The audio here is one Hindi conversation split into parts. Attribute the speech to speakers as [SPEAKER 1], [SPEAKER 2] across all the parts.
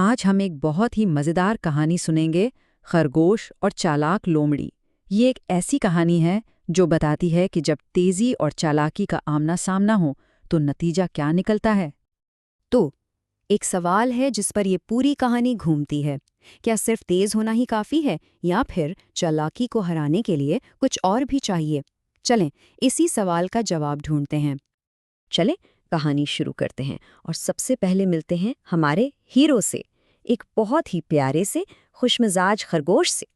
[SPEAKER 1] आज हम एक बहुत ही मज़ेदार कहानी सुनेंगे, खरगोश और चालाक लोमड़ी। ये एक ऐसी कहानी है जो बताती है कि जब तेज़ी और चालाकी का आमना सामना हो तो नतीजा क्या निकलता है।
[SPEAKER 2] तो एक सवाल है जिस पर ये पूरी कहानी घूमती है। क्या सिर्फ तेज होना ही काफी है या फिर चालाकी को हराने के लिए कुछ और भी चाहिए? चलें इसी सवाल का जवाब ढूंढते हैं। चलें कहानी शुरू करते हैं और सबसे पहले मिलते हैं हमारे हीरो से, एक बहुत ही प्यारे से खुशमिजाज खरगोश से।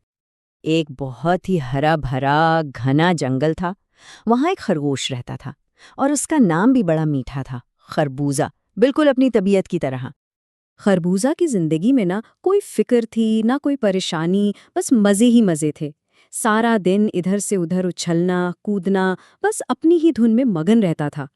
[SPEAKER 2] एक बहुत ही हरा भरा घना जंगल था। वहाँ एक खरगोश रहता था और उसका नाम भी बड़ा मीठा था, खरबूजा, बिल्कुल अपनी तबीयत की तरह। खरबूजा की जिंदगी में ना कोई फिक्र थी ना कोई परेशानी, बस मजे ही मजे थे। सारा दिन इधर से उधर उछलना कूदना, बस अपनी ही धुन में मगन रहता था।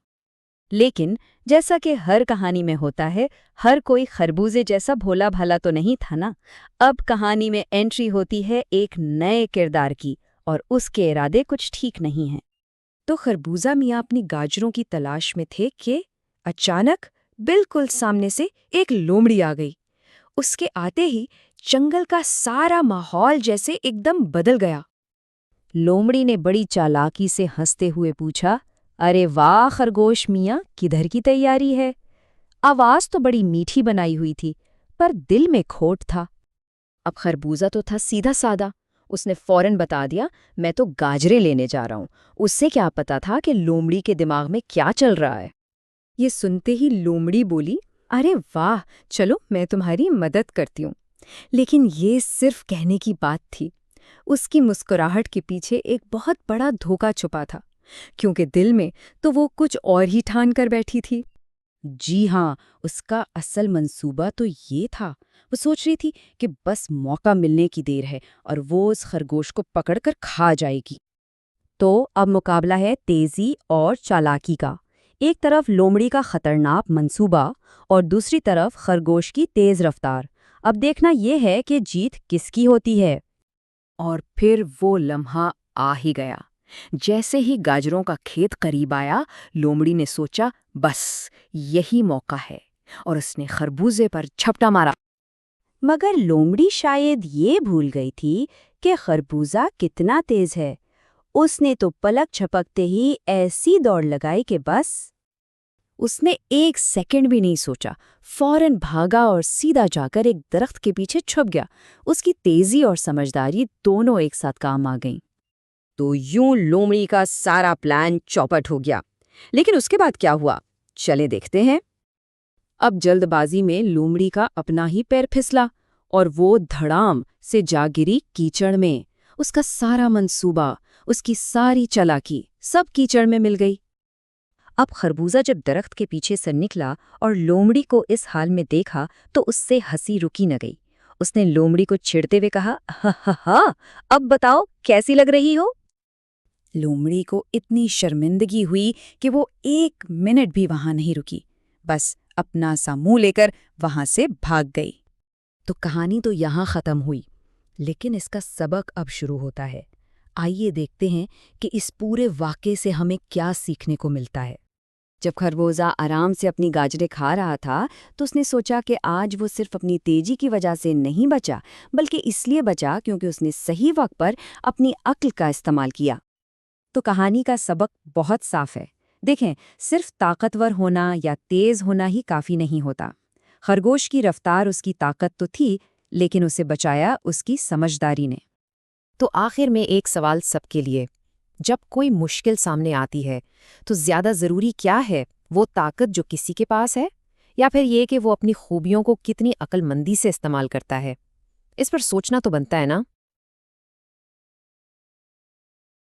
[SPEAKER 2] लेकिन जैसा कि हर कहानी में होता है, हर कोई खरबूजे जैसा भोला भाला तो नहीं था ना। अब कहानी में एंट्री होती है एक नए किरदार की और उसके इरादे कुछ ठीक नहीं हैं। तो खरबूजा मियाँ अपनी गाजरों की तलाश में थे कि अचानक बिल्कुल सामने से एक लोमड़ी आ गई। उसके आते ही जंगल का सारा माहौल जैसे एकदम बदल गया। लोमड़ी ने बड़ी चालाकी से हंसते हुए पूछा, अरे वाह खरगोश मियाँ, किधर की तैयारी है? आवाज तो बड़ी मीठी बनाई हुई थी, पर दिल में खोट था। अब खरबूजा तो था सीधा साधा। उसने फौरन बता दिया, मैं तो गाजरे लेने जा रहा हूँ। उससे क्या पता था कि लोमड़ी के दिमाग में क्या चल रहा है। ये सुनते ही लोमड़ी बोली, अरे वाह, चलो मैं तुम्हारी मदद करती हूँ। लेकिन ये सिर्फ कहने की बात थी। उसकी मुस्कुराहट के पीछे एक बहुत बड़ा धोखा छुपा था, क्योंकि दिल में तो वो कुछ और ही ठान कर बैठी थी। जी हाँ, उसका असल मंसूबा तो ये था। वो सोच रही थी कि बस मौका मिलने की देर है और वो उस खरगोश को पकड़कर खा जाएगी। तो अब मुकाबला है तेजी और चालाकी का। एक तरफ लोमड़ी का खतरनाक मंसूबा और दूसरी तरफ खरगोश की तेज रफ्तार। अब देखना यह है कि जीत किसकी होती है। और फिर वो लम्हा आ ही गया। जैसे ही गाजरों का खेत करीब आया, लोमड़ी ने सोचा, बस यही मौका है, और उसने खरबूजे पर झपटा मारा। मगर लोमड़ी शायद ये भूल गई थी कि खरबूजा कितना तेज है। उसने तो पलक झपकते ही ऐसी दौड़ लगाई कि बस। उसने एक सेकंड भी नहीं सोचा, फौरन भागा और सीधा जाकर एक दरख्त के पीछे छुप गया। उसकी तेजी और समझदारी दोनों एक साथ काम आ गईं। तो यूं लोमड़ी का सारा प्लान चौपट हो गया। लेकिन उसके बाद क्या हुआ, चले देखते हैं। अब जल्दबाजी में लोमड़ी का अपना ही पैर फिसला और वो धड़ाम से जा गिरी कीचड़ में। उसका सारा मंसूबा, उसकी सारी चालाकी सब कीचड़ में मिल गई। अब खरबूजा जब दरख्त के पीछे से निकला और लोमड़ी को इस हाल में देखा तो उससे हंसी रुकी न गई। उसने लोमड़ी को छेड़ते हुए कहा, हा हा हा, अब बताओ कैसी लग रही हो? लोमड़ी को इतनी शर्मिंदगी हुई कि वो एक मिनट भी वहां नहीं रुकी, बस अपना सा मुंह लेकर वहां से भाग गई। तो कहानी तो यहाँ खत्म हुई, लेकिन इसका सबक अब शुरू होता है। आइए देखते हैं कि इस पूरे वाक़ये से हमें क्या सीखने को मिलता है। जब खरबूजा आराम से अपनी गाजरें खा रहा था तो उसने सोचा कि आज वो सिर्फ अपनी तेजी की वजह से नहीं बचा, बल्कि इसलिए बचा क्योंकि उसने सही वक्त पर अपनी अक्ल का इस्तेमाल किया। तो कहानी का सबक बहुत साफ है। देखें, सिर्फ ताकतवर होना या तेज होना ही काफ़ी नहीं होता। खरगोश की रफ्तार उसकी ताकत तो थी, लेकिन उसे बचाया उसकी समझदारी ने। तो आखिर में एक सवाल सबके लिए, जब कोई मुश्किल सामने आती है तो ज्यादा जरूरी क्या है, वो ताकत जो किसी के पास है या फिर ये कि वो अपनी खूबियों को कितनी अक्लमंदी से इस्तेमाल करता है? इस पर सोचना तो बनता है ना।